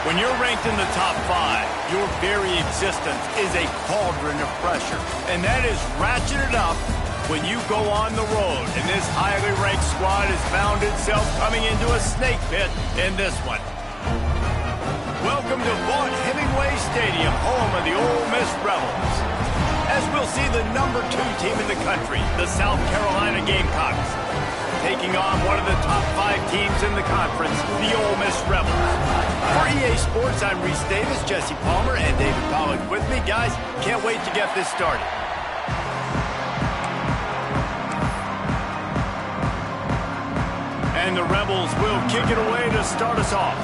When you're ranked in the top 5, your very existence is a cauldron of pressure. And that is ratcheted up when you go on the road. And this highly ranked squad has found itself coming into a snake pit in this one. Welcome to Vaught Hemingway Stadium, home of the Ole Miss Rebels. As we'll see the number 2 team in the country, the South Carolina Gamecocks, taking on one of the top 5 teams in the conference, the Ole Miss Rebels. For EA Sports, I'm Reese Davis, Jesse Palmer, and David Pollack with me. Guys, can't wait to get this started. And the Rebels will kick it away to start us off.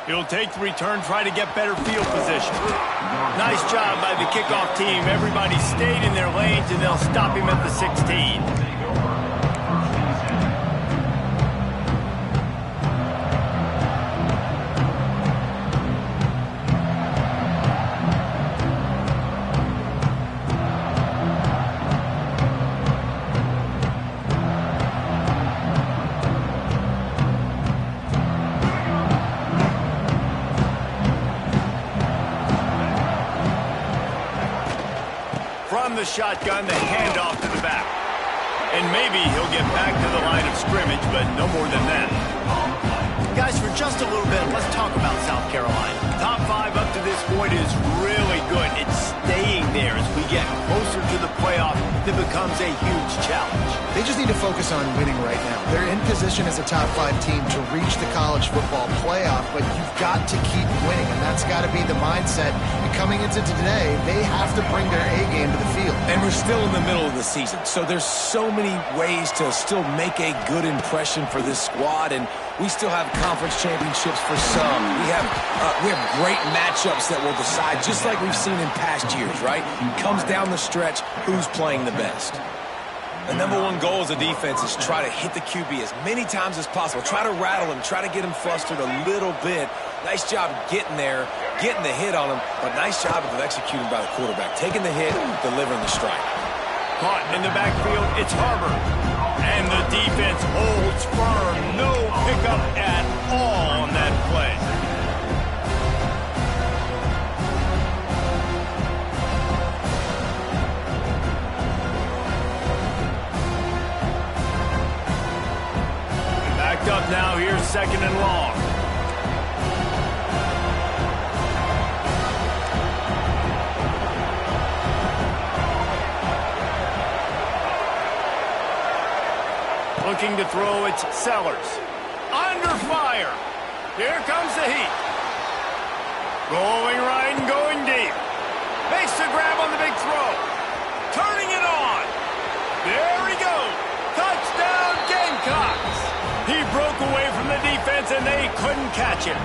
He'll take the return, try to get better field position. Nice job by the kickoff team. Everybody stayed in their lanes, and they'll stop him at the 16. The shotgun, the handoff to the back. And maybe he'll get back to the line of scrimmage, but no more than that. Guys, for just a little bit, let's talk about South Carolina. Top 5 up to this point is really good. It's staying there as we get closer to the playoff. It becomes a huge challenge. They just need to focus on winning right now. They're in position as a top 5 team to reach the college football playoff, but you've got to keep winning, and that's got to be the mindset. And coming into today, they have to bring their A game to the field. And we're still in the middle of the season, so there's so many ways to still make a good impression for this squad, and we still have conference championships for some. We have great matchups that will decide, just like we've seen in past years, right? Comes down the stretch, who's playing the best. The number 1 goal as a defense is try to hit the QB as many times as possible. Try to rattle him, try to get him flustered a little bit. Nice job getting there, getting the hit on him, but nice job of executing by the quarterback. Taking the hit, delivering the strike. Caught in the backfield, it's Harbor. And the defense holds firm. No pickup at all on that play. Backed up now, here's 2nd and long. Looking to throw, it's Sellers. Under fire. Here comes the heat. Rolling right and going deep. Makes the grab on the big throw. Turning it on. There we go. Touchdown, Gamecocks. He broke away from the defense, and they couldn't catch him.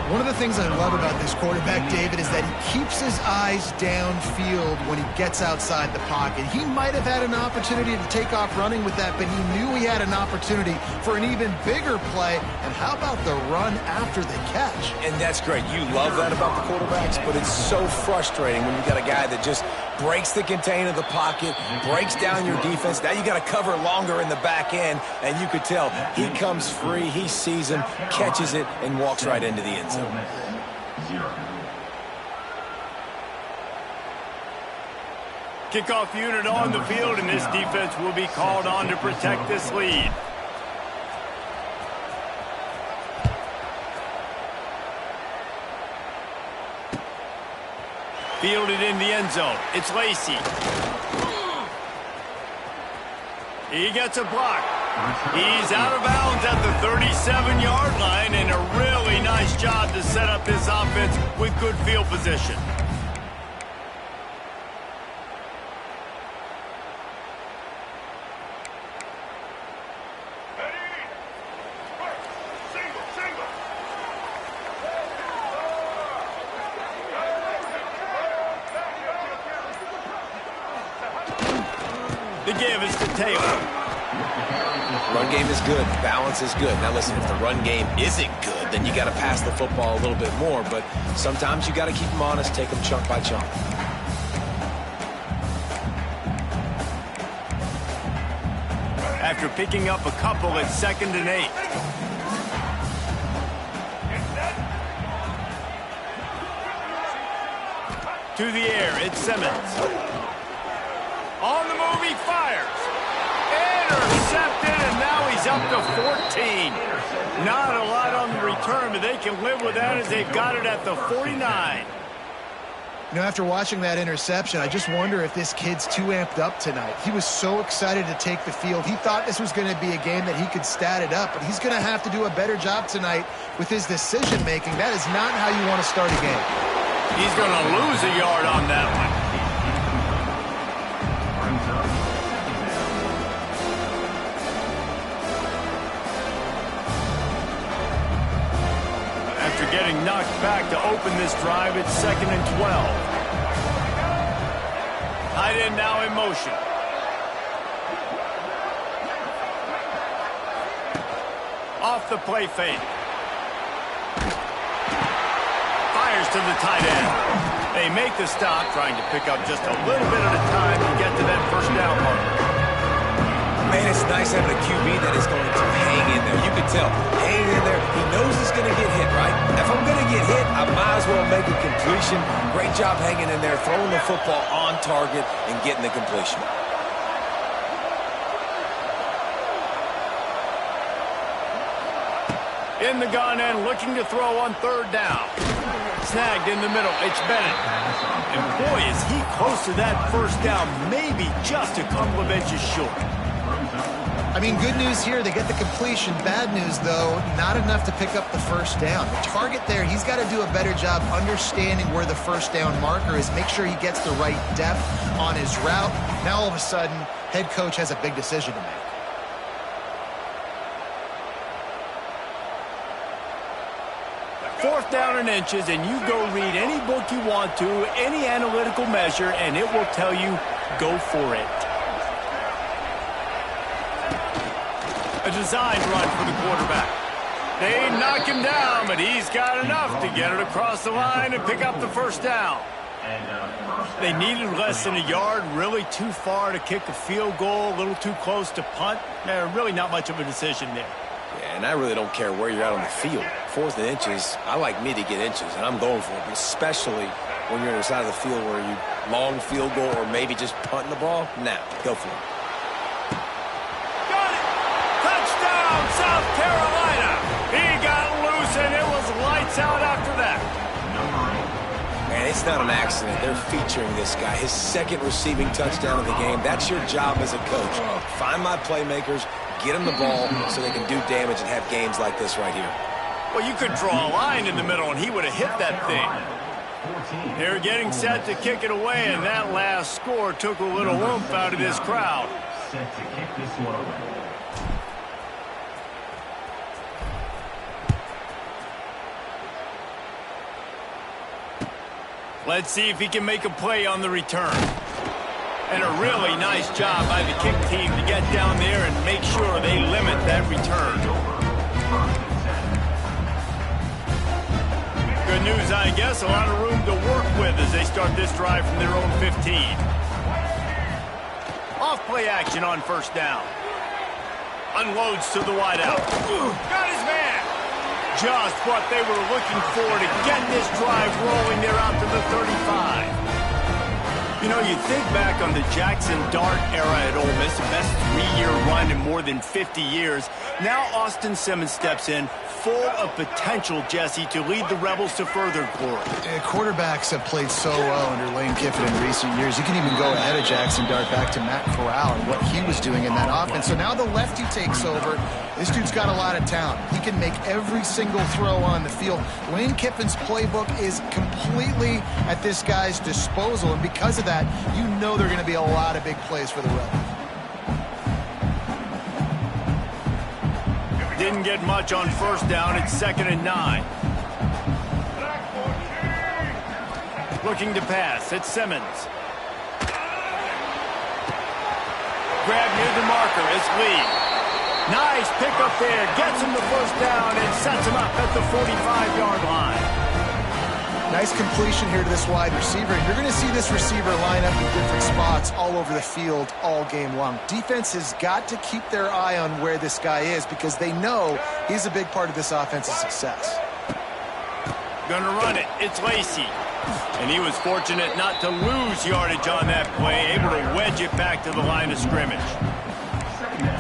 One of the things I love about this quarterback, David, is that he keeps his eyes downfield when he gets outside the pocket. He might have had an opportunity to take off running with that, but he knew he had an opportunity for an even bigger play. And how about the run after the catch? And that's great. You love that about the quarterbacks, but it's so frustrating when you got a guy that just breaks the contain of the pocket, breaks down your defense. Now you got to cover longer in the back end, and you could tell he comes free, he sees him, catches it, and walks right into the end zone. Kickoff unit on the field, and this defense will be called on to protect this lead. Fielded in the end zone. It's Lacey. He gets a block. He's out of bounds at the 37-yard line, and a really nice job to set up this offense with good field position. The give is to Taylor. Run game is good. Balance is good. Now listen, if the run game isn't good, then you got to pass the football a little bit more. But sometimes you got to keep them honest, take them chunk by chunk. after picking up a couple at 2nd and 8. To the air, it's Simmons. On the move, he fires. Intercepted, and now he's up to 14. Not a lot on the return, but they can live with that as they've got it at the 49. You know, after watching that interception, I just wonder if this kid's too amped up tonight. He was so excited to take the field. He thought this was going to be a game that he could stat it up, but he's going to have to do a better job tonight with his decision-making. That is not how you want to start a game. He's going to lose a yard on that one. After getting knocked back to open this drive, it's 2nd and 12. Tight end now in motion. Off the play fake. Fires to the tight end. They make the stop, trying to pick up just a little bit at a time to get to that first down marker. Man, it's nice having a QB that is going to hang in there. You can tell, hang in there. He knows he's going to get hit, right? If I'm going to get hit, I might as well make a completion. Great job hanging in there, throwing the football on target and getting the completion. In the gun and looking to throw on 3rd down. Snagged in the middle. It's Bennett. And boy, is he close to that first down. Maybe just a couple of inches short. I mean, good news here, they get the completion. Bad news, though, not enough to pick up the first down. The target there, he's got to do a better job understanding where the first down marker is, make sure he gets the right depth on his route. Now, all of a sudden, head coach has a big decision to make. 4th down and inches, and you go read any book you want to, any analytical measure, and it will tell you, go for it. A design run for the quarterback. They knock him down, but he's got enough to get it across the line and pick up the first down. They needed less than a yard, really too far to kick a field goal, a little too close to punt. Really not much of a decision there. Yeah, and I really don't care where you're at on the field. 4th and inches, I like me to get inches, and I'm going for it, but especially when you're on the side of the field where you long field goal or maybe just punting the ball. Now, go for it. Got it! Touchdown, South Carolina! He got loose, and it was lights out after that. Man, it's not an accident. They're featuring this guy. His 2nd receiving touchdown of the game. That's your job as a coach. Find my playmakers, get them the ball so they can do damage and have games like this right here. Well, you could draw a line in the middle, and he would have hit that thing. They're getting set to kick it away, and that last score took a little oomph out of this crowd. Set to kick this one away. Let's see if he can make a play on the return. And a really nice job by the kick team to get down there and make sure they limit that return. Good news, I guess. A lot of room to work with as they start this drive from their own 15. Off play action on 1st down. Unloads to the wideout. Got his man. Just what they were looking for to get this drive rolling. They're out to the 35. You know, you think back on the Jackson Dart era at Ole Miss, the best 3-year run in more than 50 years. Now Austin Simmons steps in, full of potential, Jesse, to lead the Rebels to further glory. Quarterbacks have played so well under Lane Kiffin in recent years. You can even go ahead of Jackson Dart back to Matt Corral and what he was doing in that offense. So now the lefty takes over. This dude's got a lot of talent. He can make every single throw on the field. Lane Kiffin's playbook is completely at this guy's disposal, and because of that, you know there are going to be a lot of big plays for the Rebels. Didn't get much on 1st down. It's 2nd and 9. Looking to pass. It's Simmons. Grab near the marker. It's Lee. Nice pickup there. Gets him the first down and sets him up at the 45-yard line. Nice completion here to this wide receiver. You're going to see this receiver line up in different spots all over the field all game long. Defense has got to keep their eye on where this guy is because they know he's a big part of this offense's success. Gonna run it. It's Lacey. And he was fortunate not to lose yardage on that play, able to wedge it back to the line of scrimmage.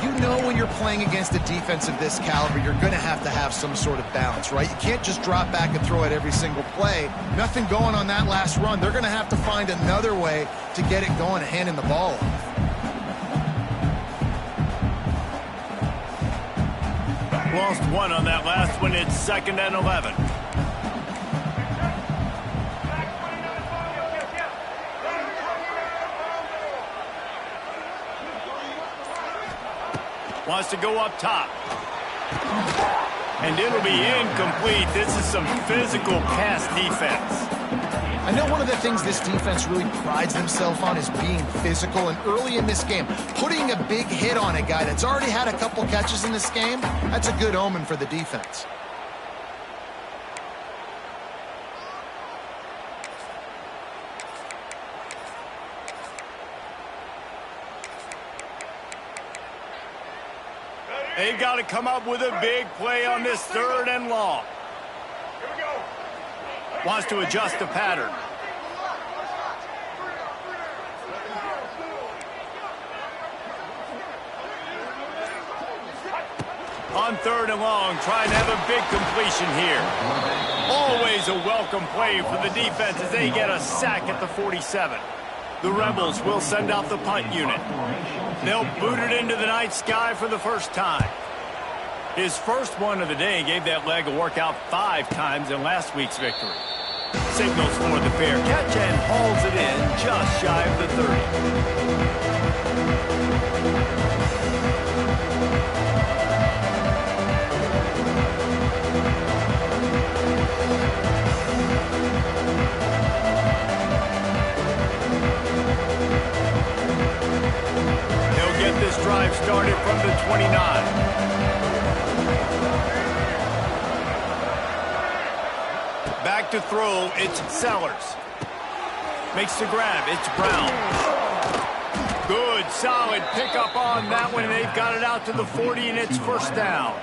You know when you're playing against a defense of this caliber, you're going to have some sort of balance, right? You can't just drop back and throw it every single play. Nothing going on that last run. They're going to have to find another way to get it going and handing the ball off. Lost one on that last one. It's 2nd and 11. Wants to go up top. And it'll be incomplete. This is some physical pass defense. I know one of the things this defense really prides themselves on is being physical. And early in this game, putting a big hit on a guy that's already had a couple catches in this game, that's a good omen for the defense. They've got to come up with a big play on this 3rd and long. Wants to adjust the pattern. On 3rd and long, trying to have a big completion here. Always a welcome play for the defense as they get a sack at the 47. The Rebels will send out the punt unit. They'll boot it into the night sky for the first time. His first one of the day gave that leg a workout 5 times in last week's victory. Signals for the fair catch and hauls it in just shy of the 30. This drive started from the 29. Back to throw, it's Sellers. Makes the grab, it's Brown. Good, solid pickup on that one, and they've got it out to the 40, and it's 1st down.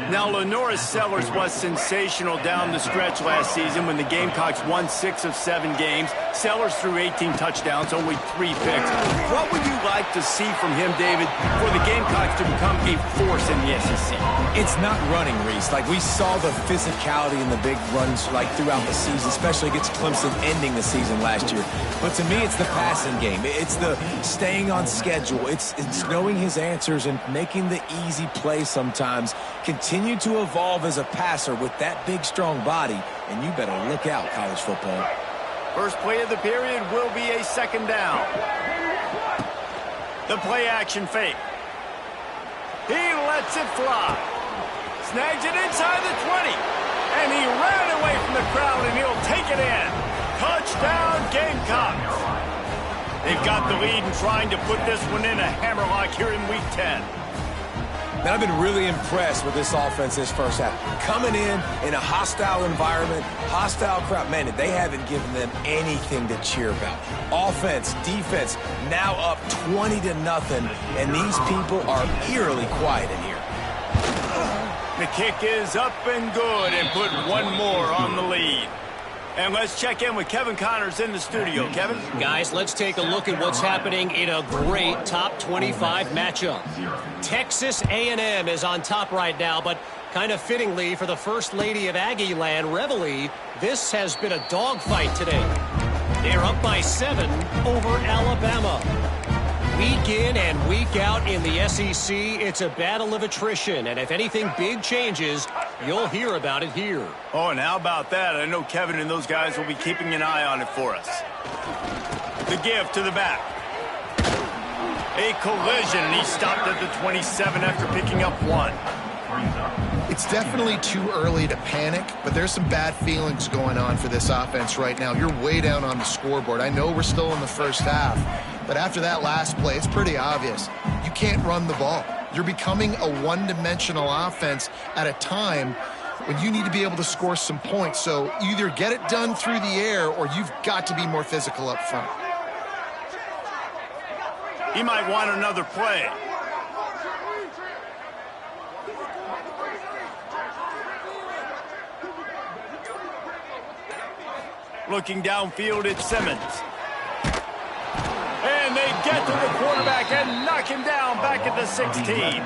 Now, Lenoris Sellers was sensational down the stretch last season when the Gamecocks won 6 of 7 games. Sellers threw 18 touchdowns, only 3 picks. What would you like to see from him, David, for the Gamecocks to become a force in the SEC? It's not running, Reese. Like, we saw the physicality in the big runs, like, throughout the season, especially against Clemson ending the season last year. But to me, it's the passing game. It's the staying on schedule. It's knowing his answers and making the easy play sometimes. Continue to evolve as a passer with that big, strong body, and you better look out, college football. First play of the period will be a 2nd down. The play action fake. He lets it fly. Snags it inside the 20. And he ran away from the crowd, and he'll take it in. Touchdown, Gamecocks. They've got the lead and trying to put this one in a hammerlock here in Week 10. And I've been really impressed with this offense this first half. Coming in a hostile environment, hostile crowd. Man, they haven't given them anything to cheer about. Offense, defense, now up 20-0, and these people are eerily quiet in here. The kick is up and good and put one more on the lead. And let's check in with Kevin Connors in the studio. Kevin? Guys, let's take a look at what's happening in a great top 25 matchup. Texas A&M is on top right now, but kind of fittingly for the First Lady of Aggie Land, Reveille, this has been a dogfight today. They're up by 7 over Alabama. Week in and week out in the SEC, it's a battle of attrition, and if anything big changes, you'll hear about it here. Oh, and how about that? I know Kevin and those guys will be keeping an eye on it for us. The give to the back. A collision, and he stopped at the 27 after picking up 1. It's definitely too early to panic, but there's some bad feelings going on for this offense right now. You're way down on the scoreboard. I know we're still in the first half, but after that last play, it's pretty obvious. You can't run the ball. You're becoming a one-dimensional offense at a time when you need to be able to score some points. So either get it done through the air or you've got to be more physical up front. He might want another play. Looking downfield, it's Simmons. And they get to the quarterback and knock him down back at the 16.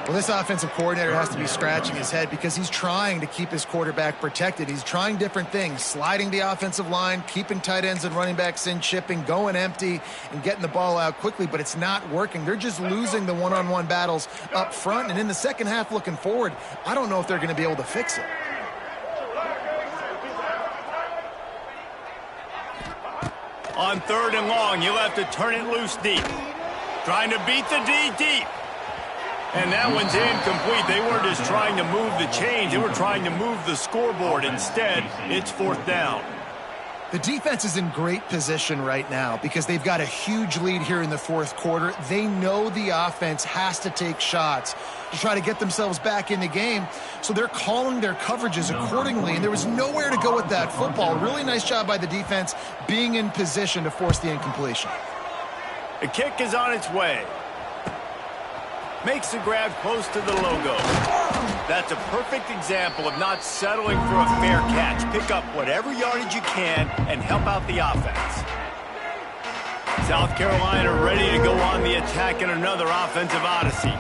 Well, this offensive coordinator has to be scratching his head because he's trying to keep his quarterback protected. He's trying different things, sliding the offensive line, keeping tight ends and running backs in, chipping, going empty, and getting the ball out quickly, but it's not working. They're just losing the one-on-one battles up front, and in the second half looking forward, I don't know if they're going to be able to fix it. On 3rd and long, you'll have to turn it loose deep. Trying to beat the D deep. And that one's incomplete. They weren't just trying to move the chains. They were trying to move the scoreboard. Instead, it's 4th down. The defense is in great position right now because they've got a huge lead here in the 4th quarter. They know the offense has to take shots to try to get themselves back in the game. So they're calling their coverages accordingly, and there was nowhere to go with that football. Really nice job by the defense being in position to force the incompletion. The kick is on its way. Makes the grab close to the logo. That's a perfect example of not settling for a fair catch. Pick up whatever yardage you can and help out the offense. South Carolina ready to go on the attack in another offensive odyssey.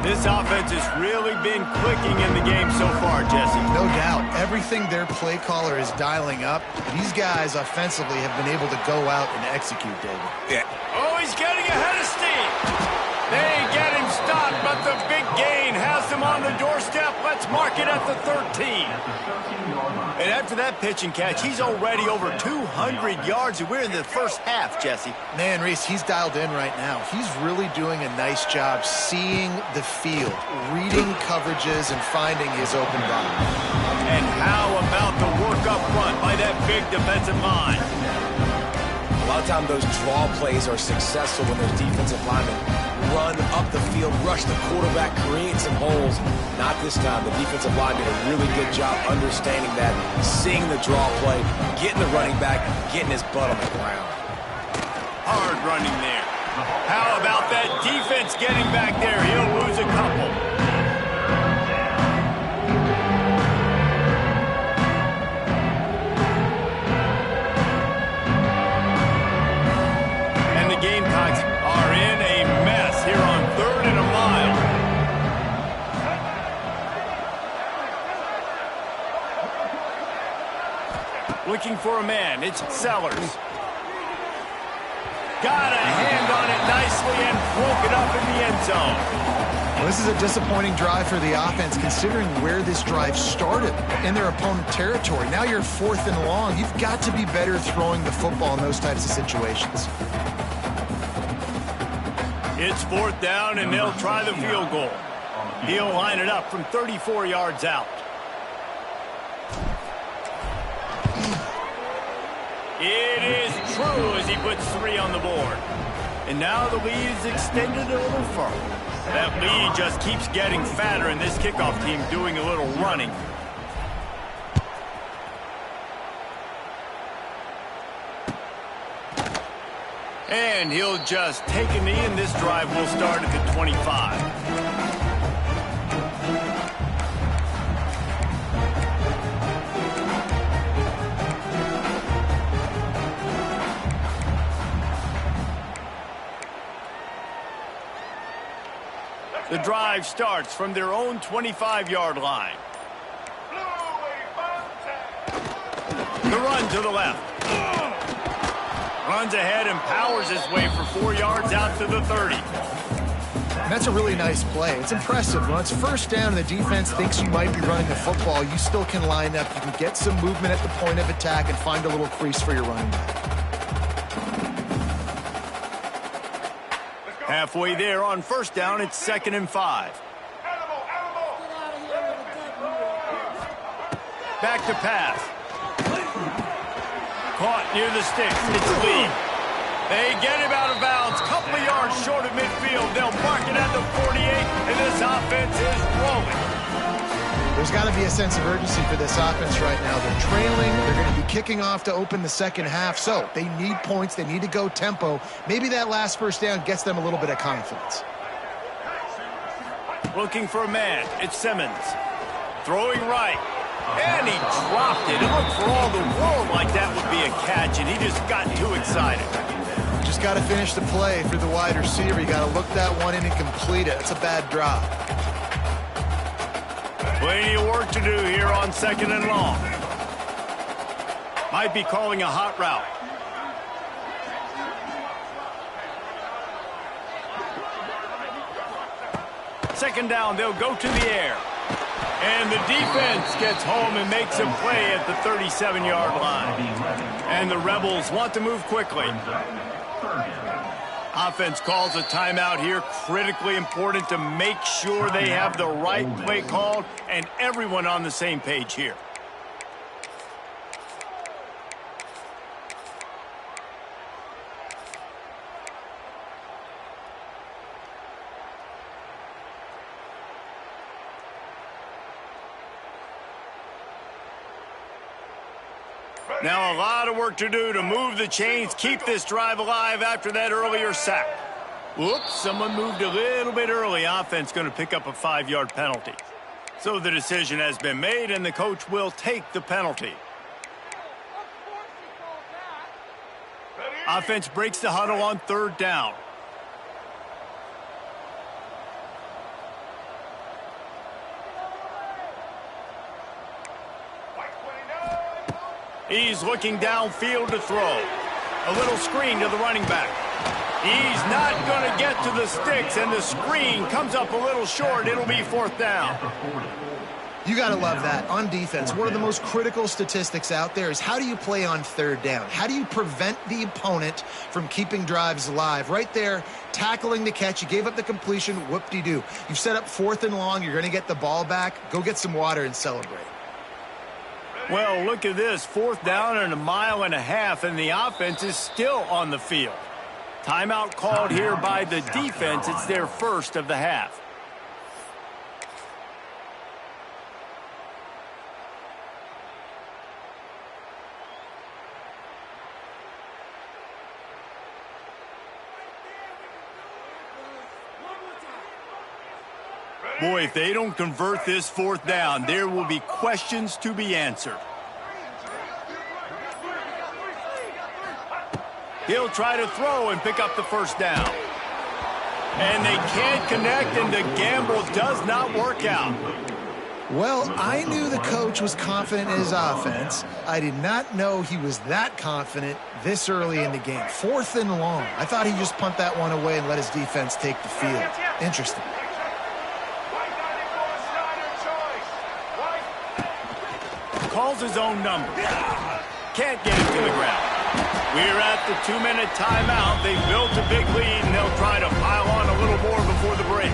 This offense has really been clicking in the game so far, Jesse. No doubt. Everything their play caller is dialing up, these guys offensively have been able to go out and execute, David. Yeah. Oh, he's getting ahead of steam. They get him stopped, but the big gain has him on the doorstep. Let's mark it at the 13. And after that pitch and catch, he's already over 200 yards, and we're in the first half, Jesse. Man, Reese, he's dialed in right now. He's really doing a nice job seeing the field, reading coverages, and finding his open guy. And how about the work up front by that big defensive line? A lot of times those draw plays are successful when those defensive linemen run up the field, rush the quarterback, create some holes. Not this time. The defensive line did a really good job understanding that, seeing the draw play, getting the running back, getting his butt on the ground. Hard running there. How about that defense getting back there? He'll lose a couple. Gamecocks are in a mess here on 3rd and a mile. Looking for a man. It's Sellers. Got a hand on it nicely and broke it up in the end zone. Well, this is a disappointing drive for the offense considering where this drive started in their opponent territory. Now you're 4th and long. You've got to be better throwing the football in those types of situations. It's 4th down, and they'll try the field goal. He'll line it up from 34 yards out. It is true as he puts 3 on the board. And now the lead is extended a little further. That lead just keeps getting fatter, and this kickoff team doing a little running. And he'll just take a knee, and this drive will start at the 25. The drive starts from their own 25-yard line. The run to the left. Runs ahead and powers his way for 4 yards out to the 30. And that's a really nice play. It's impressive. When it's 1st down and the defense thinks you might be running the football, you still can line up. You can get some movement at the point of attack and find a little crease for your running back. Halfway there on 1st down, it's 2nd and 5. Back to pass. Caught near the sticks. It's Lee. They get him out of bounds. Couple of yards short of midfield. They'll mark it at the 48, and this offense is rolling. There's got to be a sense of urgency for this offense right now. They're trailing. They're going to be kicking off to open the second half. So they need points. They need to go tempo. Maybe that last first down gets them a little bit of confidence. Looking for a man. It's Simmons. Throwing right. And he dropped it. It looked for all the world like that would be a catch, and he just got too excited. Just got to finish the play for the wide receiver. You got to look that one in and complete it. It's a bad drop. Plenty of work to do here on 2nd and long. Might be calling a hot route. Second down, they'll go to the air. And the defense gets home and makes a play at the 37-yard line. And the Rebels want to move quickly. Offense calls a timeout here. Critically important to make sure they have the right play called and everyone on the same page here. Now a lot of work to do to move the chains, keep this drive alive after that earlier sack. Whoops, someone moved a little bit early. Offense going to pick up a 5-yard penalty. So the decision has been made, and the coach will take the penalty. Offense breaks the huddle on 3rd down. He's looking downfield to throw. A little screen to the running back. He's not going to get to the sticks, and the screen comes up a little short. It'll be 4th down. You got to love that. On defense, one of the most critical statistics out there is how do you play on 3rd down? How do you prevent the opponent from keeping drives alive? Right there, tackling the catch. You gave up the completion. Whoop-de-doo. You've set up 4th and long. You're going to get the ball back. Go get some water and celebrate. Well, look at this. 4th down and 1.5 miles, and the offense is still on the field. Timeout called here by the defense. It's their first of the half. Boy, if they don't convert this 4th down, there will be questions to be answered. He'll try to throw and pick up the 1st down. And they can't connect, and the gamble does not work out. Well, I knew the coach was confident in his offense. I did not know he was that confident this early in the game. 4th and long. I thought he'd just punt that one away and let his defense take the field. Interesting. Calls his own number. Can't get it to the ground. We're at the 2-minute timeout. They built a big lead, and they'll try to pile on a little more before the break.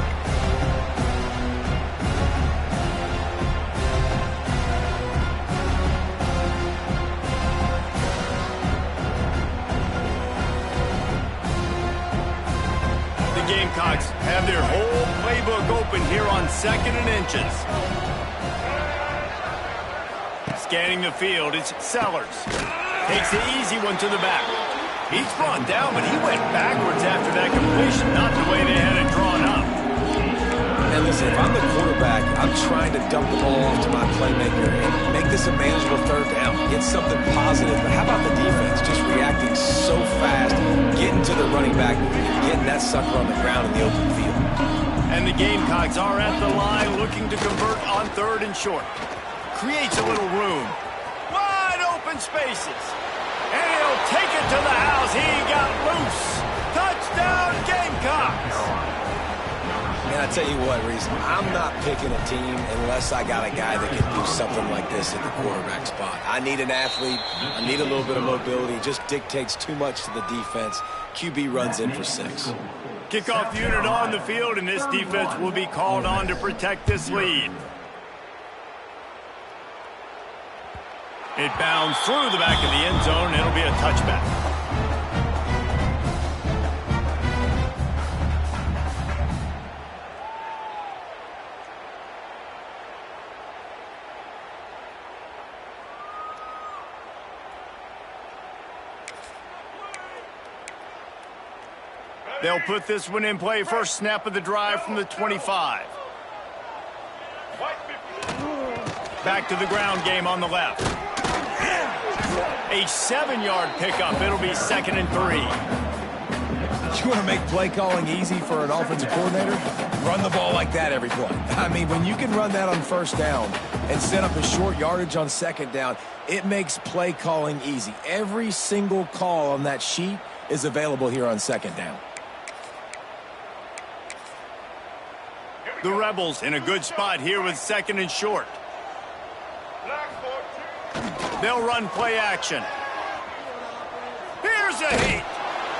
The Gamecocks have their whole playbook open here on 2nd and inches. Scanning the field, it's Sellers. Takes the easy one to the back. He's brought down, but he went backwards after that completion, not the way they had it drawn up. And listen, if I'm the quarterback, I'm trying to dump the ball off to my playmaker and make this a manageable 3rd down. Get something positive. But how about the defense just reacting so fast, getting to the running back, and getting that sucker on the ground in the open field? And the Gamecocks are at the line looking to convert on 3rd and short. Creates a little room. Wide open spaces. And he'll take it to the house. He got loose. Touchdown, Gamecocks. And I tell you what, Reese, I'm not picking a team unless I got a guy that can do something like this at the quarterback spot. I need an athlete. I need a little bit of mobility. It just dictates too much to the defense. QB runs in for 6. Kickoff unit on the field, and this defense will be called on to protect this lead. It bounds through the back of the end zone. It'll be a touchback. They'll put this one in play first snap of the drive from the 25. Back to the ground game on the left. A 7-yard pickup. It'll be 2nd and 3. You want to make play calling easy for an offensive coordinator? Run the ball like that every play. I mean, when you can run that on first down and set up a short yardage on second down, it makes play calling easy. Every single call on that sheet is available here on second down. The Rebels in a good spot here with 2nd and short. They'll run play action. Here's a heat.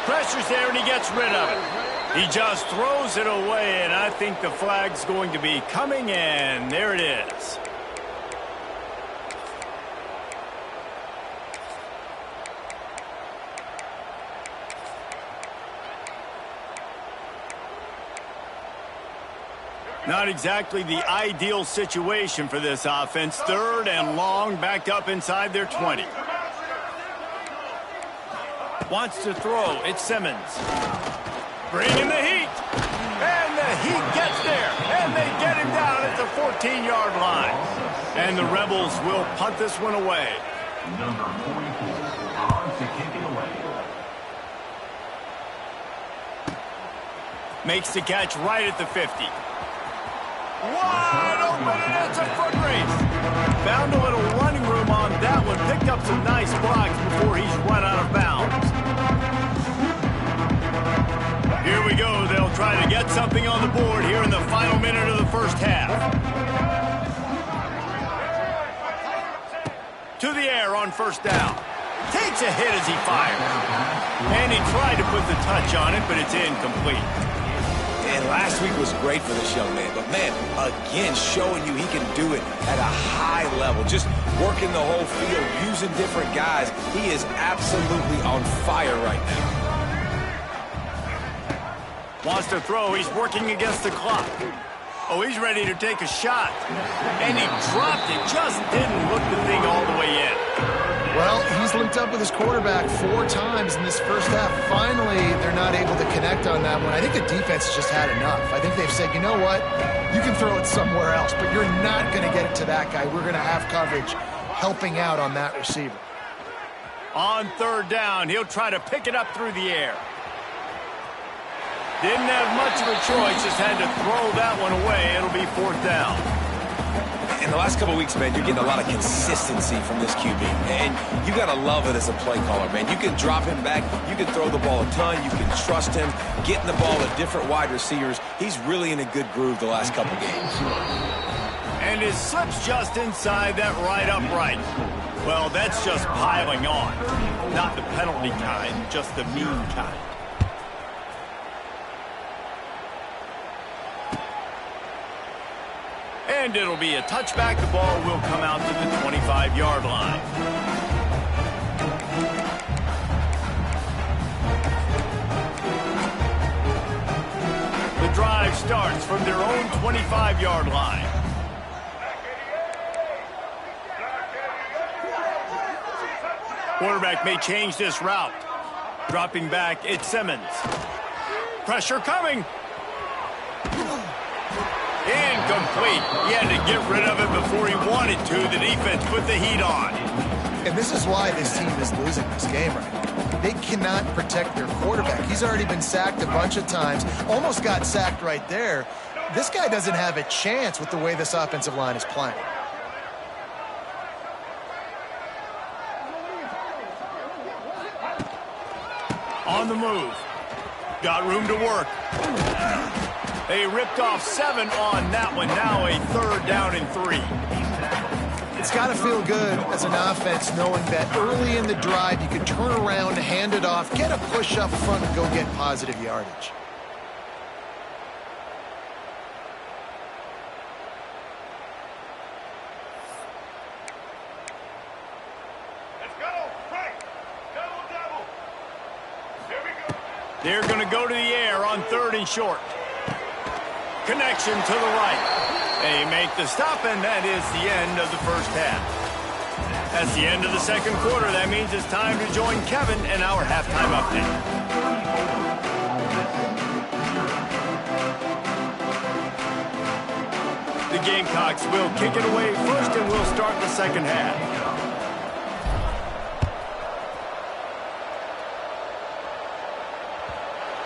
Pressure's there, and he gets rid of it. He just throws it away, and I think the flag's going to be coming, and there it is. Not exactly the ideal situation for this offense. 3rd and long, backed up inside their 20. Wants to throw. It's Simmons. Bringing the heat. And the heat gets there. And they get him down at the 14-yard line. And the Rebels will punt this one away. Number 44 on to kick it away. Makes the catch right at the 50. Wide open, and it's a foot race. Found a little running room on that one. Picked up some nice blocks before he's run out of bounds. Here we go. They'll try to get something on the board here in the final minute of the first half. To the air on first down. Takes a hit as he fires. And he tried to put the touch on it, but it's incomplete. And last week was great for this young man. But, man, again, showing you he can do it at a high level. Just working the whole field, using different guys. He is absolutely on fire right now. Wants to throw. He's working against the clock. Oh, he's ready to take a shot. And he dropped it. Just didn't look the thing all the way in. Well, he's linked up with his quarterback 4 times in this first half. Finally, they're not able to connect on that one. I think the defense has just had enough. I think they've said, you know what? You can throw it somewhere else, but you're not going to get it to that guy. We're going to have coverage helping out on that receiver. On 3rd down, he'll try to pick it up through the air. Didn't have much of a choice, just had to throw that one away. It'll be 4th down. In the last couple of weeks, man, you're getting a lot of consistency from this QB. And you got to love it as a play caller, man. You can drop him back. You can throw the ball a ton. You can trust him. Getting the ball to different wide receivers. He's really in a good groove the last couple games. And his slip's just inside that right upright. Well, that's just piling on. Not the penalty kind, just the mean kind. And it'll be a touchback. The ball will come out to the 25-yard line. The drive starts from their own 25-yard line. Quarterback may change this route. Dropping back, it's Simmons. Pressure coming. Incomplete. He had to get rid of it before he wanted to. The defense put the heat on. And this is why this team is losing this game right now. They cannot protect their quarterback. He's already been sacked a bunch of times. Almost got sacked right there. This guy doesn't have a chance with the way this offensive line is playing. On the move. Got room to work. They ripped off 7 on that one. Now a 3rd down and 3. It's got to feel good as an offense knowing that early in the drive you can turn around, hand it off, get a push up front, and go get positive yardage. They're going to go to the air on 3rd and short. Connection to the right. They make the stop, and that is the end of the first half. That's the end of the second quarter. That means it's time to join Kevin in our halftime update. the Gamecocks will kick it away first, and we'll start the second half.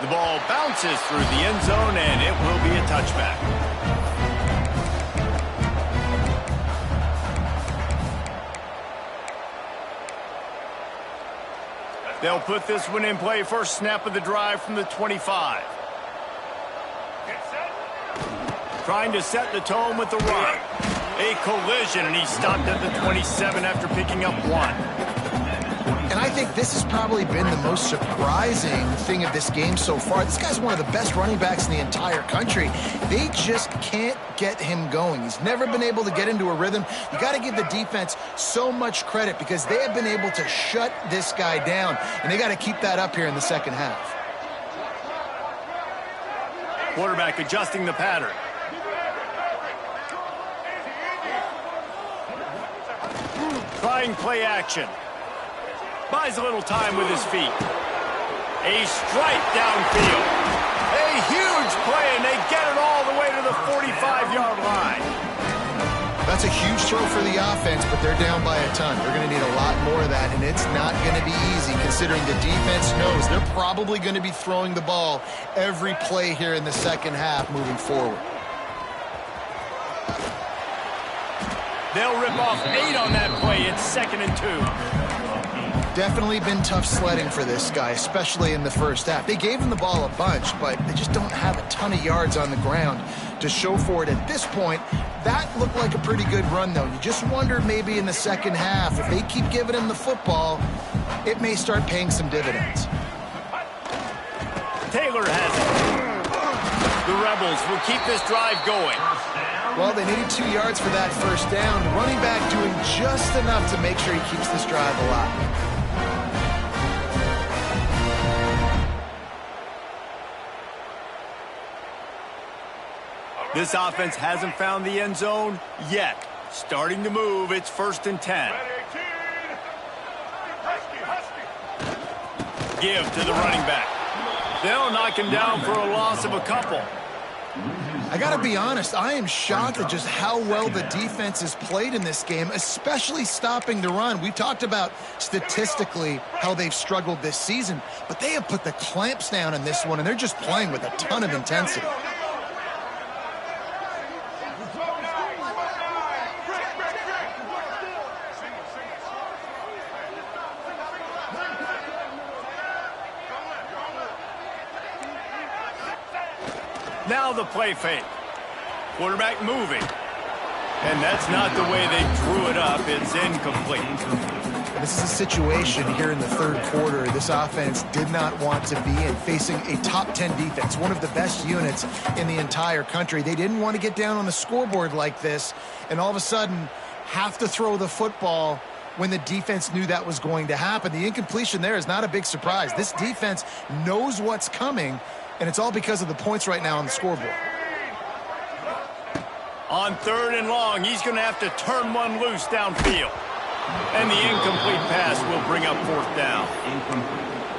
The ball bounces through the end zone, and it will be a touchback. They'll put this one in play. First snap of the drive from the 25. Trying to set the tone with the run. A collision, and he stopped at the 27 after picking up 1. And I think this has probably been the most surprising thing of this game so far. This guy's one of the best running backs in the entire country. They just can't get him going. He's never been able to get into a rhythm. You got to give the defense so much credit because they have been able to shut this guy down, and they got to keep that up here in the second half. Quarterback adjusting the pattern. Trying play action. Buys a little time with his feet. A strike downfield. A huge play, and they get it all the way to the 45-yard line. That's a huge throw for the offense, but they're down by a ton. They're going to need a lot more of that, and it's not going to be easy considering the defense knows they're probably going to be throwing the ball every play here in the second half moving forward. They'll rip off 8 on that play. It's 2nd and 2. Definitely been tough sledding for this guy, especially in the first half. They gave him the ball a bunch, but they just don't have a ton of yards on the ground to show for it at this point. That looked like a pretty good run, though. You just wonder maybe in the second half, if they keep giving him the football, it may start paying some dividends. Taylor has it. The Rebels will keep this drive going. Well, they needed 2 yards for that first down. The running back doing just enough to make sure he keeps this drive alive. This offense hasn't found the end zone yet. Starting to move, it's 1st and 10. Give to the running back. They'll knock him down for a loss of a couple. I got to be honest, I am shocked at just how well the defense has played in this game, especially stopping the run. We talked about statistically how they've struggled this season, but they have put the clamps down in this one, and they're just playing with a ton of intensity. Now the play fake. Quarterback moving. And that's not the way they drew it up. It's incomplete. This is a situation here in the third quarter this offense did not want to be in, facing a top 10 defense, one of the best units in the entire country. They didn't want to get down on the scoreboard like this and all of a sudden have to throw the football when the defense knew that was going to happen. The incompletion there is not a big surprise. This defense knows what's coming, and it's all because of the points right now on the scoreboard. On 3rd and long, he's going to have to turn one loose downfield. And the incomplete pass will bring up 4th down.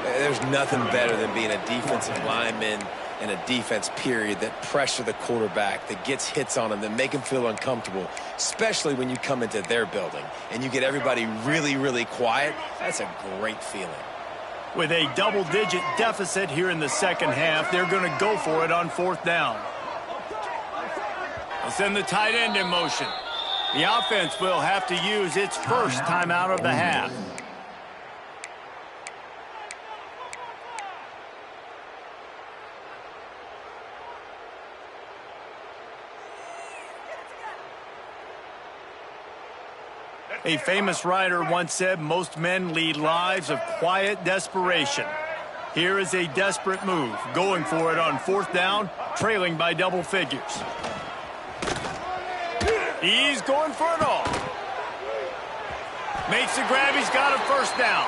There's nothing better than being a defensive lineman and a defense period that pressure the quarterback, that gets hits on him, that make him feel uncomfortable, especially when you come into their building and you get everybody really, really quiet. That's a great feeling. With a double-digit deficit here in the second half, they're going to go for it on 4th down. They'll send the tight end in motion. The offense will have to use its first timeout of the half. A famous writer once said, most men lead lives of quiet desperation. Here is a desperate move, going for it on 4th down, trailing by double figures. He's going for it all. Makes the grab, he's got a 1st down.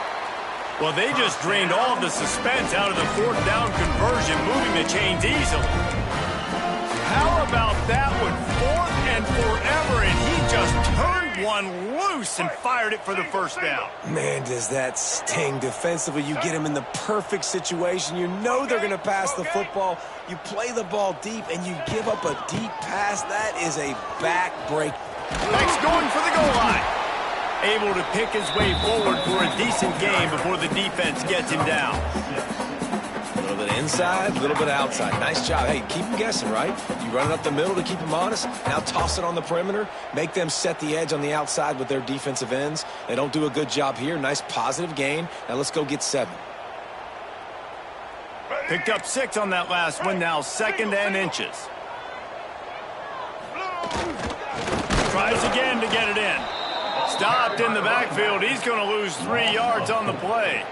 Well, they just drained all of the suspense out of the 4th down conversion, moving the chains easily. How about that one? 4th and forever, and he just turned one loose and fired it for the first down. Man, does that sting defensively. You get him in the perfect situation. You know they're going to pass the football. You play the ball deep, and you give up a deep pass. That is a back break. Max going for the goal line. Able to pick his way forward for a decent game before the defense gets him down. A little bit inside, a little bit outside. Nice job. Hey, keep them guessing, right? You run it up the middle to keep them honest. Now toss it on the perimeter. Make them set the edge on the outside with their defensive ends. They don't do a good job here. Nice positive gain. Now let's go get 7. Picked up 6 on that last one. Now 2nd and inches. Tries again to get it in. Stopped in the backfield. He's going to lose 3 yards on the play.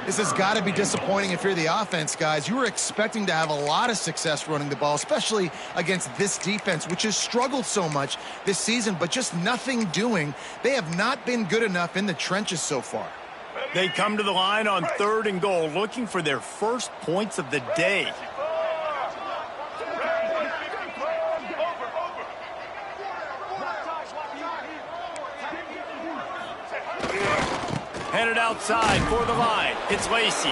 This has got to be disappointing if you're the offense, guys. You were expecting to have a lot of success running the ball, especially against this defense, which has struggled so much this season, but just nothing doing. They have not been good enough in the trenches so far. They come to the line on 3rd and goal, looking for their first points of the day. Headed outside for the line. It's Lacey.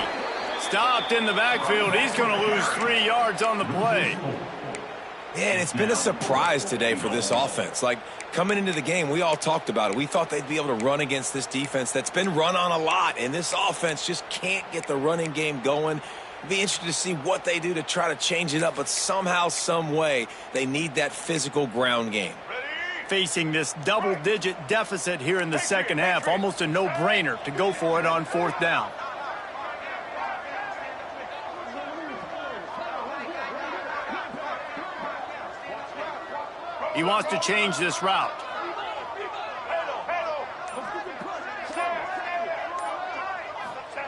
Stopped in the backfield. He's going to lose 3 yards on the play. Man, it's been a surprise today for this offense. Like, coming into the game, we all talked about it. We thought they'd be able to run against this defense that's been run on a lot, and this offense just can't get the running game going. It'd be interesting to see what they do to try to change it up, but somehow, some way, they need that physical ground game. Facing this double-digit deficit here in the second half, almost a no-brainer to go for it on 4th down. He wants to change this route.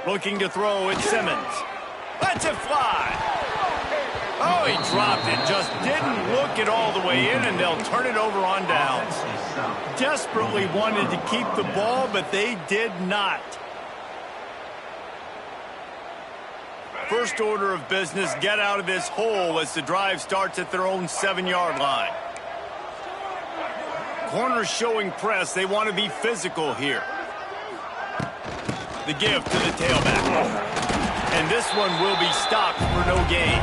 Looking to throw, it's Simmons. Lets it fly. Oh, he dropped it. Just didn't look it all the way in, and they'll turn it over on downs. Desperately wanted to keep the ball, but they did not. First order of business, get out of this hole as the drive starts at their own 7-yard line. Corners showing press. They want to be physical here. The give to the tailback. And this one will be stopped for no gain.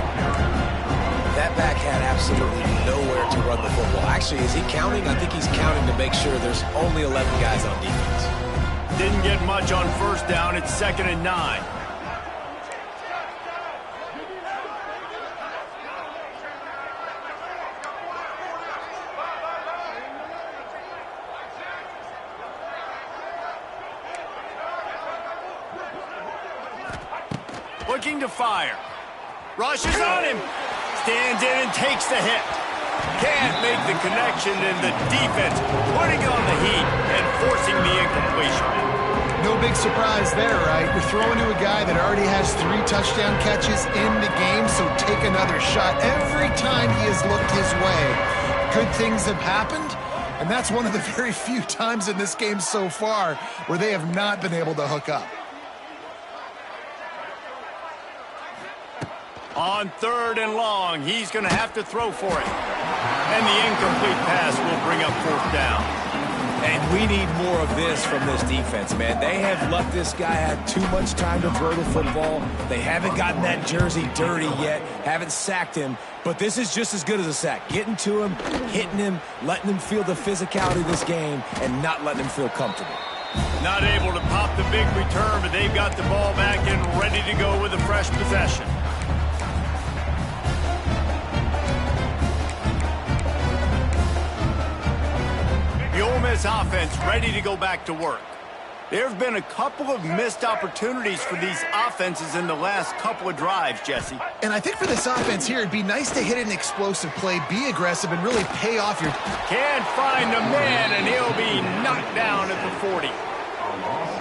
That back had absolutely nowhere to run the football. Actually, is he counting? I think he's counting to make sure there's only 11 guys on defense. Didn't get much on 1st down. It's 2nd and 9. Looking to fire. Rushes on him. Stands in and takes the hit. Can't make the connection, and the defense putting on the heat and forcing the incompletion. No big surprise there, right? You're throwing to a guy that already has 3 touchdown catches in the game, so take another shot. Every time he has looked his way, good things have happened, and that's one of the very few times in this game so far where they have not been able to hook up. On 3rd and long, he's going to have to throw for it. And the incomplete pass will bring up 4th down. And we need more of this from this defense, man. They have let this guy have too much time to throw the football. They haven't gotten that jersey dirty yet, haven't sacked him. But this is just as good as a sack. Getting to him, hitting him, letting him feel the physicality of this game, and not letting him feel comfortable. Not able to pop the big return, but they've got the ball back and ready to go with a fresh possession. The Ole Miss offense ready to go back to work. There have been a couple of missed opportunities for these offenses in the last couple of drives, Jesse. And I think for this offense here, it'd be nice to hit an explosive play, be aggressive, and really pay off your... Can't find the man, and he'll be knocked down at the 40.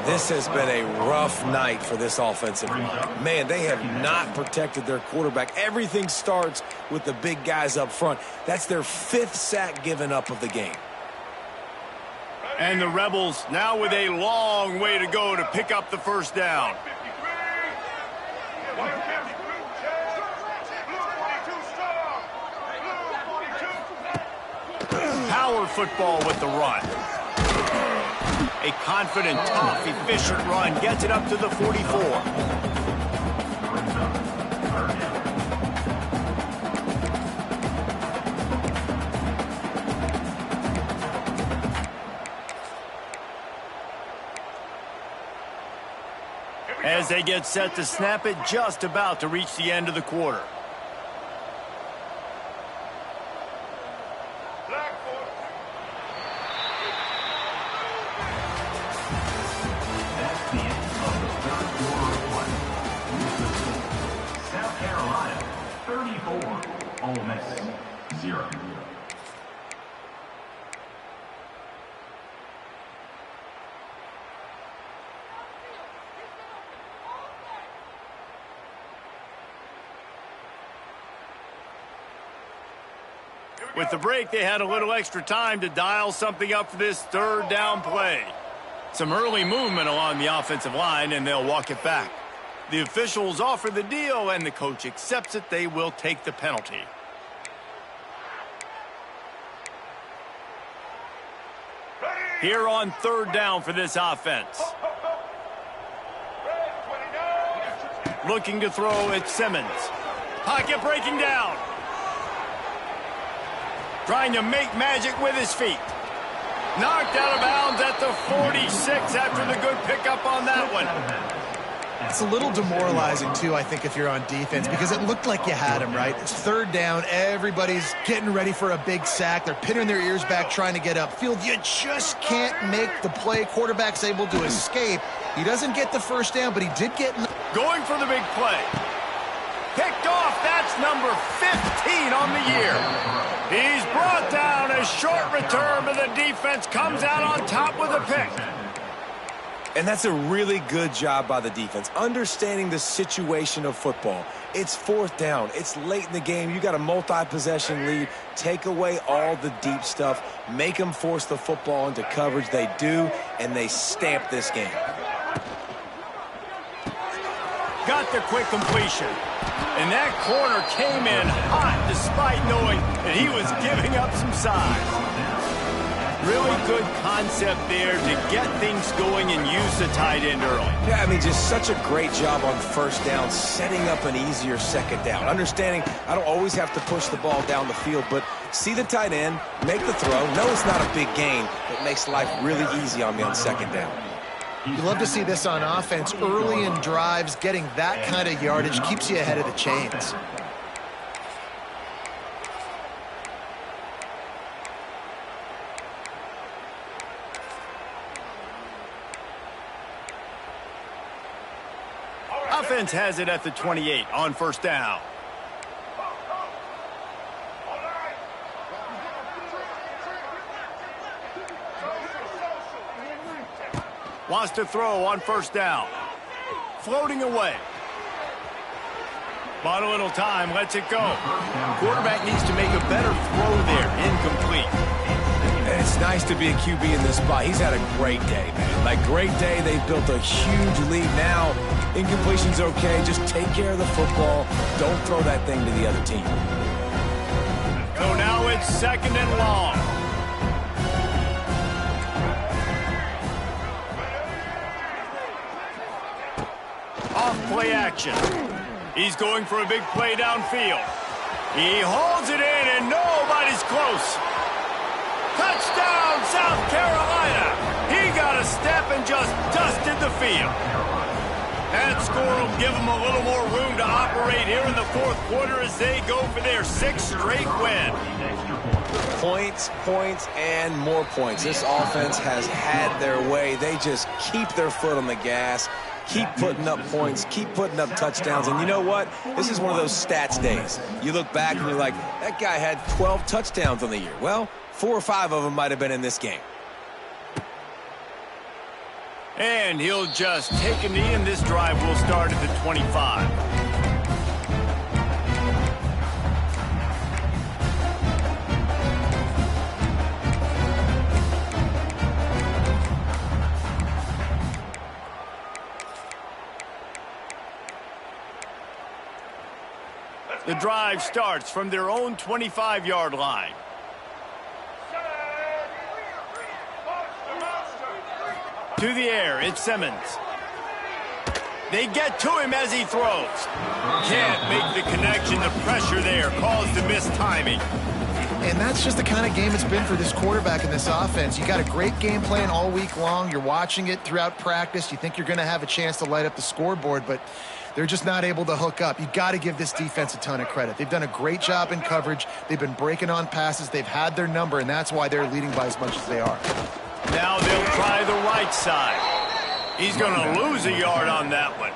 This has been a rough night for this offensive line. Man, they have not protected their quarterback. Everything starts with the big guys up front. That's their 5th sack given up of the game. And the Rebels now with a long way to go to pick up the first down. Power football with the run. A confident, tough, efficient run gets it up to the 44. As they get set to snap it, just about to reach the end of the quarter. That's the end of the third quarter of play. South Carolina, 34. Ole Miss, 0. With the break, they had a little extra time to dial something up for this third down play. Some early movement along the offensive line, and they'll walk it back. The officials offer the deal, and the coach accepts it. They will take the penalty. Here on third down for this offense. Looking to throw, it's Simmons. Pocket breaking down. Trying to make magic with his feet. Knocked out of bounds at the 46 after the good pickup on that one. It's a little demoralizing, too, I think, if you're on defense, because it looked like you had him, right? It's third down. Everybody's getting ready for a big sack. They're pinning their ears back, trying to get upfield. You just can't make the play. Quarterback's able to escape. He doesn't get the first down, but he did get... Going for the big play. Picked off. That's number 15 on the year. He's brought down. A short return, but the defense comes out on top with a pick. And that's a really good job by the defense, understanding the situation of football. It's fourth down. It's late in the game. You got a multi-possession lead. Take away all the deep stuff. Make them force the football into coverage. They do, and they stamp this game. Got the quick completion. And that corner came in hot despite knowing that he was giving up some size. Really good concept there to get things going and use the tight end early. Yeah, I mean, just such a great job on first down, setting up an easier second down. Understanding I don't always have to push the ball down the field, but see the tight end, make the throw. No, it's not a big gain. It makes life really easy on me on second down. You love to see this on offense. Early in drives, getting that kind of yardage keeps you ahead of the chains. Offense has it at the 28 on first down. Wants to throw on first down. Floating away. Bought a little time, lets it go. Quarterback needs to make a better throw there. Incomplete. It's nice to be a QB in this spot. He's had a great day, man. Like, great day. They've built a huge lead now. Incompletion's okay. Just take care of the football. Don't throw that thing to the other team. So now it's second and long. Off play action. He's going for a big play downfield. He holds it in and nobody's close. Touchdown, South Carolina. He got a step and just dusted the field. That score will give them a little more room to operate here in the fourth quarter as they go for their sixth straight win. Points, points, and more points. This offense has had their way. They just keep their foot on the gas, keep putting up points, keep putting up touchdowns. And you know what? This is one of those stats days. You look back and you're like, that guy had 12 touchdowns on the year. Well, 4 or 5 of them might have been in this game. And he'll just take a knee, and this drive will start at the 25. The drive starts from their own 25-yard line. To the air, it's Simmons. They get to him as he throws. Can't make the connection. The pressure there caused the mistiming. And that's just the kind of game it's been for this quarterback in this offense. You got a great game plan all week long. You're watching it throughout practice. You think you're going to have a chance to light up the scoreboard, but they're just not able to hook up. You got to give this defense a ton of credit. They've done a great job in coverage. They've been breaking on passes. They've had their number, and that's why they're leading by as much as they are. Now they'll try the right side. He's going to lose a yard on that one.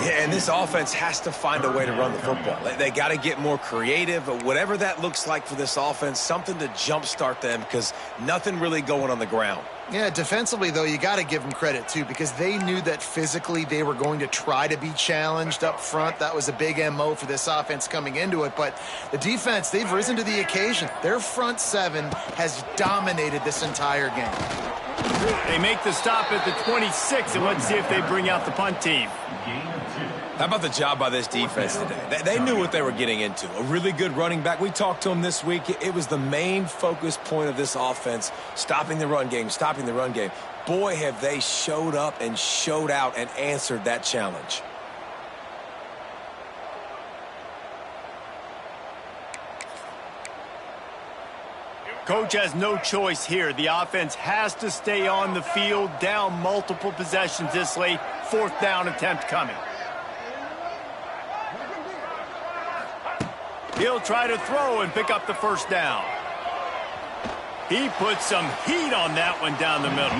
Yeah, and this offense has to find a way to run the football. They got to get more creative, but whatever that looks like for this offense, something to jumpstart them because nothing really going on the ground. Yeah, defensively, though, you got to give them credit, too, because they knew that physically they were going to try to be challenged up front. That was a big MO for this offense coming into it. But the defense, they've risen to the occasion. Their front seven has dominated this entire game. They make the stop at the 26, and let's see if they bring out the punt team. How about the job by this defense today? They knew what they were getting into. A really good running back. We talked to him this week. It was the main focus point of this offense, stopping the run game, stopping the run game. Boy, have they showed up and showed out and answered that challenge. Coach has no choice here. The offense has to stay on the field, down multiple possessions this late. Fourth down attempt coming. He'll try to throw and pick up the first down. He puts some heat on that one down the middle.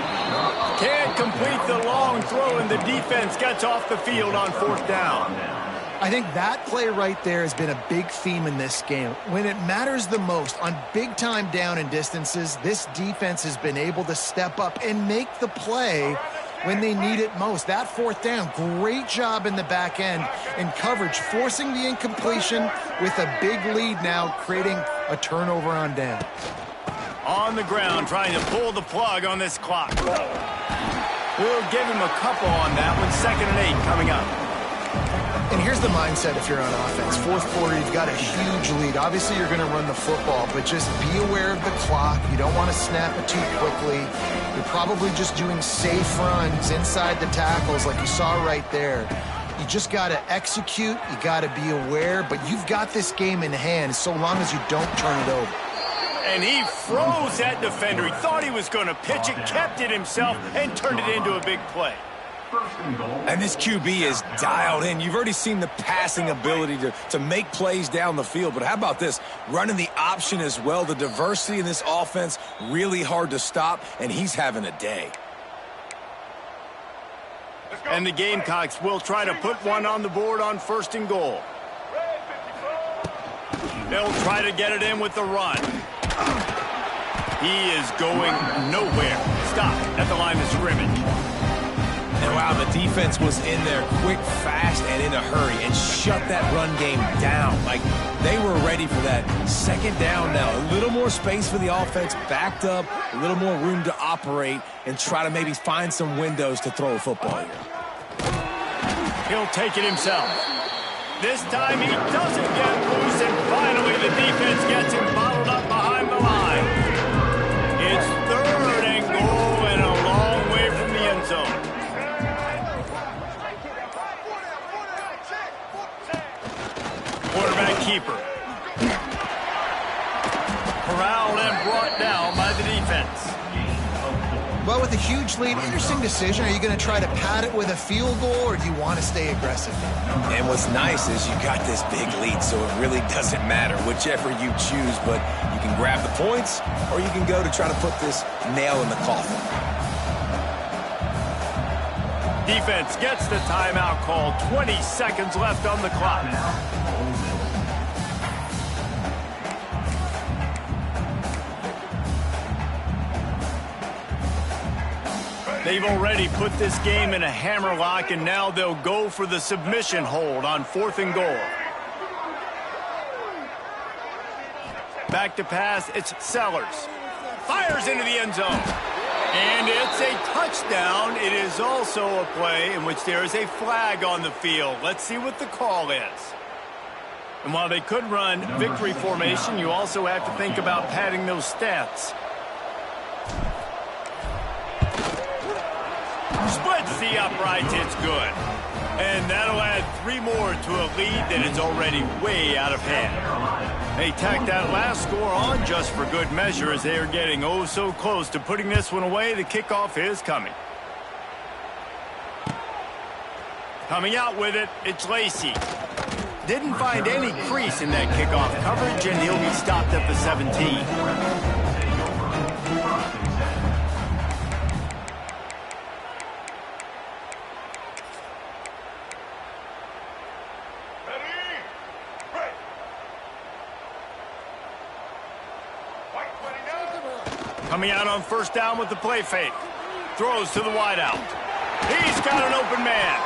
Can't complete the long throw, and the defense gets off the field on fourth down. I think that play right there has been a big theme in this game. When it matters the most, on big-time down and distances, this defense has been able to step up and make the play when they need it most. That fourth down, great job in the back end in coverage, forcing the incompletion with a big lead now, creating a turnover on down. On the ground, trying to pull the plug on this clock. We'll give him a couple on that one. 2nd and 8 coming up. And here's the mindset if you're on offense. Fourth quarter, you've got a huge lead. Obviously, you're going to run the football, but just be aware of the clock. You don't want to snap it too quickly. You're probably just doing safe runs inside the tackles like you saw right there. You just got to execute. You got to be aware, but you've got this game in hand so long as you don't turn it over. And he froze that defender. He thought he was going to pitch it, kept it himself, and turned it into a big play. And this QB is dialed in. You've already seen the passing ability to make plays down the field. But how about this? Running the option as well. The diversity in this offense, really hard to stop, and he's having a day. And the Gamecocks will try to put one on the board on 1st and goal. They'll try to get it in with the run. He is going nowhere. Stop at the line of scrimmage. And wow, the defense was in there quick, fast, and in a hurry and shut that run game down. Like they were ready for that 2nd down now. A little more space for the offense, backed up, a little more room to operate and try to maybe find some windows to throw a football here. He'll take it himself. This time he doesn't get loose, and finally the defense gets him bottled up behind the line. It's 3rd and goal and a long way from the end zone. Quarterback keeper. Corralled and brought down by the defense. Well, with a huge lead, interesting decision. Are you going to try to pad it with a field goal, or do you want to stay aggressive? And what's nice is you got this big lead, so it really doesn't matter whichever you choose, but you can grab the points, or you can go to try to put this nail in the coffin. Defense gets the timeout call. 20 seconds left on the clock. They've already put this game in a hammerlock, and now they'll go for the submission hold on 4th and goal. Back to pass, it's Sellers. Fires into the end zone. And it's a touchdown. It is also a play in which there is a flag on the field. Let's see what the call is. And while they could run victory formation, you also have to think about padding those stats. Splits the uprights. It's good. And that'll add 3 more to a lead that is already way out of hand. They tack that last score on just for good measure as they are getting oh so close to putting this one away. The kickoff is coming. Coming out with it, it's Lacey. Didn't find any crease in that kickoff coverage, and he'll be stopped at the 17. Coming out on first down with the play fake. Throws to the wideout. He's got an open man.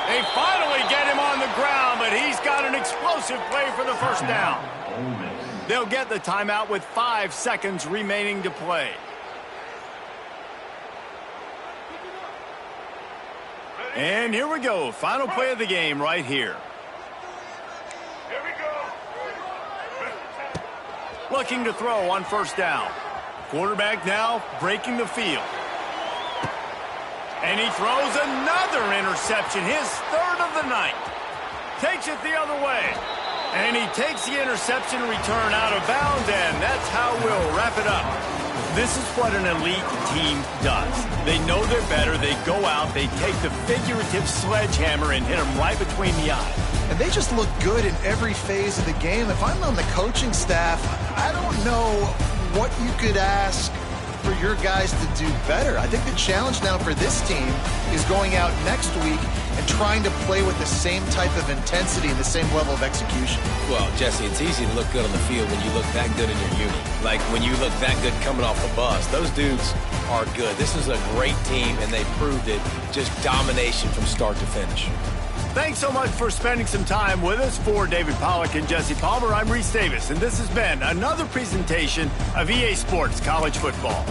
They finally get him on the ground, but he's got an explosive play for the first down. They'll get the timeout with 5 seconds remaining to play. And here we go. Final play of the game right here. Looking to throw on first down. Quarterback now breaking the field. And he throws another interception, his 3rd of the night. Takes it the other way. And he takes the interception return out of bounds, and that's how we'll wrap it up. This is what an elite team does. They know they're better. They go out, they take the figurative sledgehammer and hit them right between the eyes. And they just look good in every phase of the game. If I'm on the coaching staff, I don't know what you could ask for your guys to do better. I think the challenge now for this team is going out next week and trying to play with the same type of intensity and the same level of execution. Well, Jesse, it's easy to look good on the field when you look that good in your unit. Like when you look that good coming off the bus. Those dudes are good. This is a great team, and they proved it. Just domination from start to finish. Thanks so much for spending some time with us. For David Pollack and Jesse Palmer, I'm Reese Davis, and this has been another presentation of EA Sports College Football.